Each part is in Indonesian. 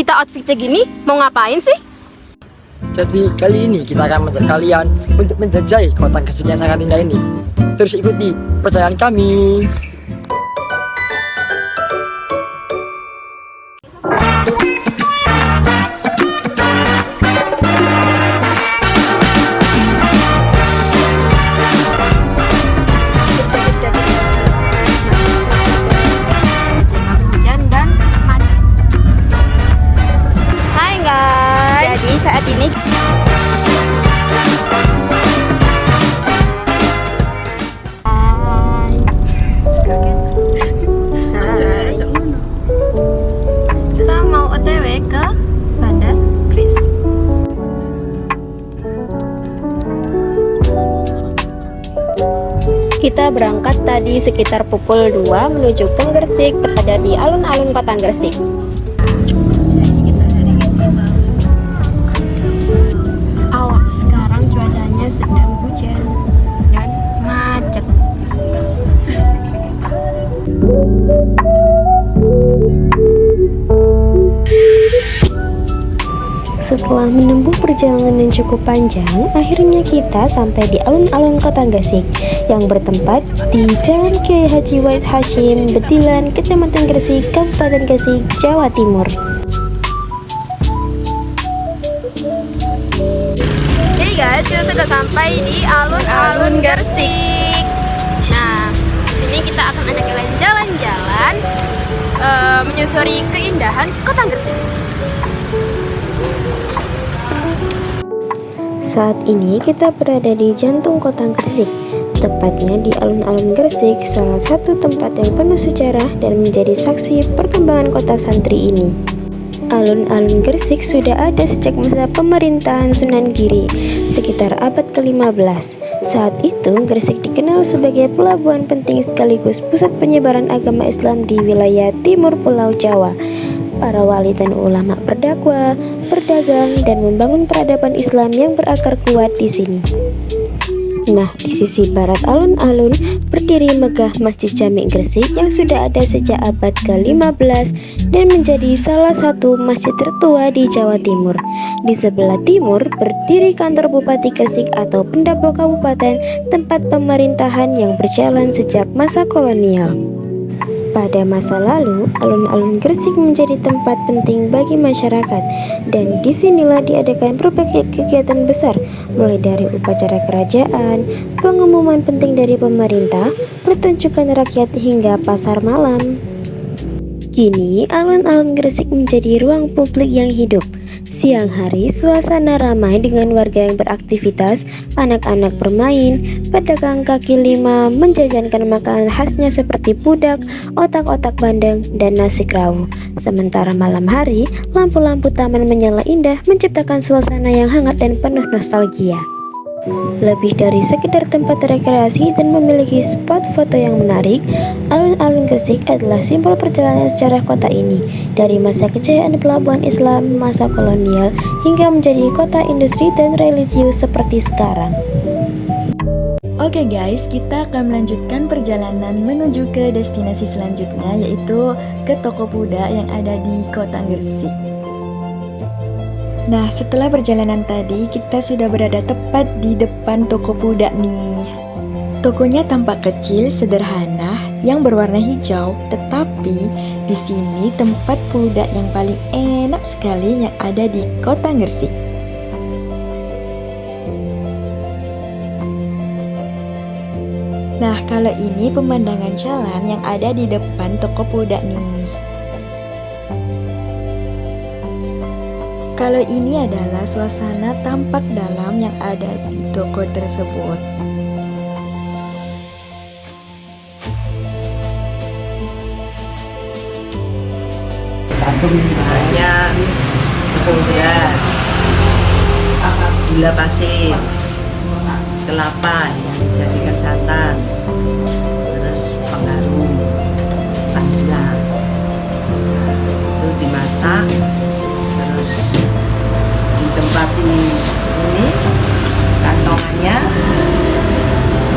Kita outfitnya gini, mau ngapain sih? Jadi kali ini kita akan mengajak kalian untuk menjajah kota Gresik yang sangat indah ini. Terus ikuti perjalanan kami. Hujan dan macet. Hai guys. Jadi saat ini kita mau OTW ke Bandar Kris. Kita berangkat tadi sekitar pukul 2 menuju ke Gresik, tepatnya di alun-alun kota Gresik. Sekarang cuacanya sedang hujan dan macet. Setelah menempuh perjalanan yang cukup panjang, akhirnya kita sampai di alun-alun kota Gresik yang bertempat di Jalan Kiai Haji Wahid Hasyim, Betilan, Kecamatan Gresik, Kabupaten Gresik, Jawa Timur. Hey guys, kita sudah sampai di alun-alun Gresik. Nah, sini kita akan ajak kalian jalan-jalan menyusuri keindahan kota Gresik. Saat ini kita berada di jantung kota Gresik, tepatnya di alun-alun Gresik, salah satu tempat yang penuh sejarah dan menjadi saksi perkembangan kota santri ini. Alun-alun Gresik sudah ada sejak masa pemerintahan Sunan Giri, sekitar abad ke-15. Saat itu, Gresik dikenal sebagai pelabuhan penting sekaligus pusat penyebaran agama Islam di wilayah timur Pulau Jawa. Para wali dan ulama berdakwah, berdagang, dan membangun peradaban Islam yang berakar kuat di sini. Nah, di sisi barat alun-alun berdiri megah Masjid Jami Gresik yang sudah ada sejak abad ke-15 dan menjadi salah satu masjid tertua di Jawa Timur. Di sebelah timur berdiri kantor Bupati Gresik atau Pendopo Kabupaten, tempat pemerintahan yang berjalan sejak masa kolonial. Pada masa lalu, alun-alun Gresik menjadi tempat penting bagi masyarakat, dan disinilah diadakan berbagai kegiatan besar, mulai dari upacara kerajaan, pengumuman penting dari pemerintah, pertunjukan rakyat hingga pasar malam. Kini, alun-alun Gresik menjadi ruang publik yang hidup. Siang hari, suasana ramai dengan warga yang beraktivitas, anak-anak bermain, pedagang kaki lima menjajankan makanan khasnya seperti pudak, otak-otak bandeng, dan nasi kerawu. Sementara malam hari, lampu-lampu taman menyala indah menciptakan suasana yang hangat dan penuh nostalgia. Lebih dari sekedar tempat rekreasi dan memiliki spot foto yang menarik, alun-alun Gresik adalah simbol perjalanan sejarah kota ini, dari masa kejayaan pelabuhan Islam masa kolonial hingga menjadi kota industri dan religius seperti sekarang. Oke guys, kita akan melanjutkan perjalanan menuju ke destinasi selanjutnya, yaitu ke Toko Pudak yang ada di kota Gresik. Nah, setelah perjalanan tadi, kita sudah berada tepat di depan Toko Pudak nih. Tokonya tampak kecil, sederhana, yang berwarna hijau, tetapi di sini tempat pudak yang paling enak sekali yang ada di kota Gresik. Nah, kalau ini pemandangan jalan yang ada di depan Toko Pudak nih. Kalau ini adalah suasana tampak dalam yang ada di toko tersebut. Banyak tepung beras, gula pasir, kelapa yang dijadikan santan, terus pengharum, vanila. Itu dimasak, terus ditempati ini kantongannya,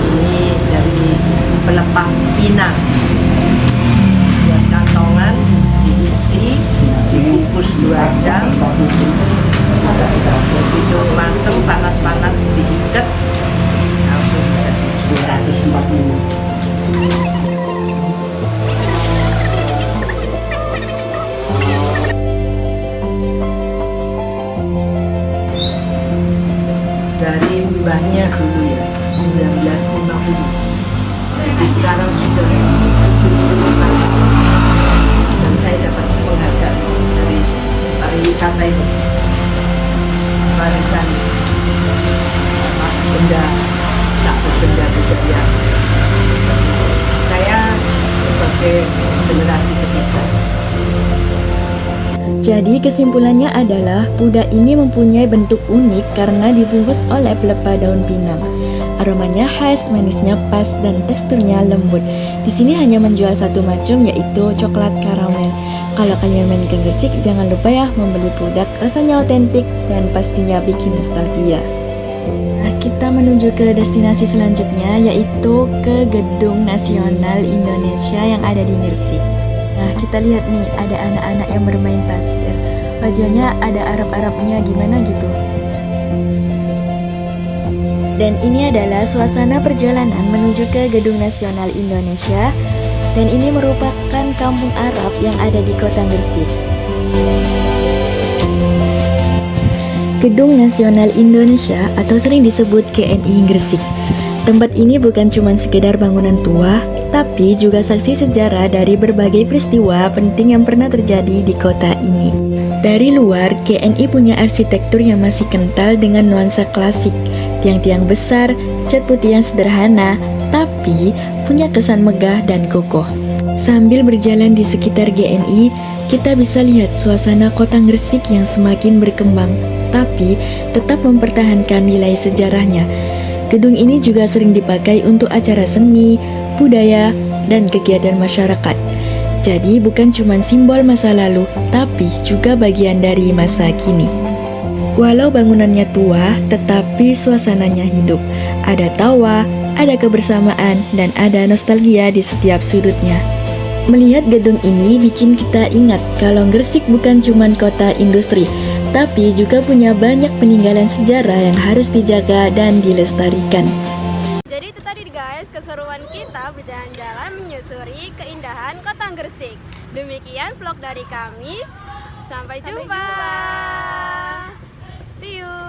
ini dari pelepah pinang. Buat kantongan diisi, dibungkus 2 jam. Begitu mateng, panas-panas diikat, langsung bisa dijual. 240. Dari mbahnya dulu ya, 1950. Jadi sekarang sudah 70 tahun. Dan saya dapat penghargaan dari pariwisata itu. Warisan benda, tak benda budaya. Saya sebagai generasi ketiga. Jadi kesimpulannya adalah pudak ini mempunyai bentuk unik karena dibungkus oleh pelepah daun pinang. Aromanya khas, manisnya pas, dan teksturnya lembut. Di sini hanya menjual satu macam, yaitu coklat karamel. Kalau kalian main ke Gresik, jangan lupa ya membeli pudak, rasanya otentik dan pastinya bikin nostalgia. Nah, kita menuju ke destinasi selanjutnya, yaitu ke Gedung Nasional Indonesia yang ada di Gresik. Nah, kita lihat nih, ada anak-anak yang bermain pasir. Wajahnya ada Arab-Arabnya gimana gitu. Dan ini adalah suasana perjalanan menuju ke Gedung Nasional Indonesia. Dan ini merupakan kampung Arab yang ada di kota Gresik. Gedung Nasional Indonesia atau sering disebut GNI Gresik. Tempat ini bukan cuma sekedar bangunan tua, tapi juga saksi sejarah dari berbagai peristiwa penting yang pernah terjadi di kota ini. Dari luar, GNI punya arsitektur yang masih kental dengan nuansa klasik, tiang-tiang besar, cat putih yang sederhana, tapi punya kesan megah dan kokoh. Sambil berjalan di sekitar GNI, kita bisa lihat suasana kota Gresik yang semakin berkembang, tapi tetap mempertahankan nilai sejarahnya. Gedung ini juga sering dipakai untuk acara seni, budaya, dan kegiatan masyarakat. Jadi bukan cuma simbol masa lalu, tapi juga bagian dari masa kini. Walau bangunannya tua, tetapi suasananya hidup. Ada tawa, ada kebersamaan, dan ada nostalgia di setiap sudutnya. Melihat gedung ini bikin kita ingat kalau Gresik bukan cuma kota industri, tapi juga punya banyak peninggalan sejarah yang harus dijaga dan dilestarikan. Jadi itu tadi guys, keseruan kita berjalan-jalan menyusuri keindahan kota Gresik. Demikian vlog dari kami. Sampai jumpa. See you.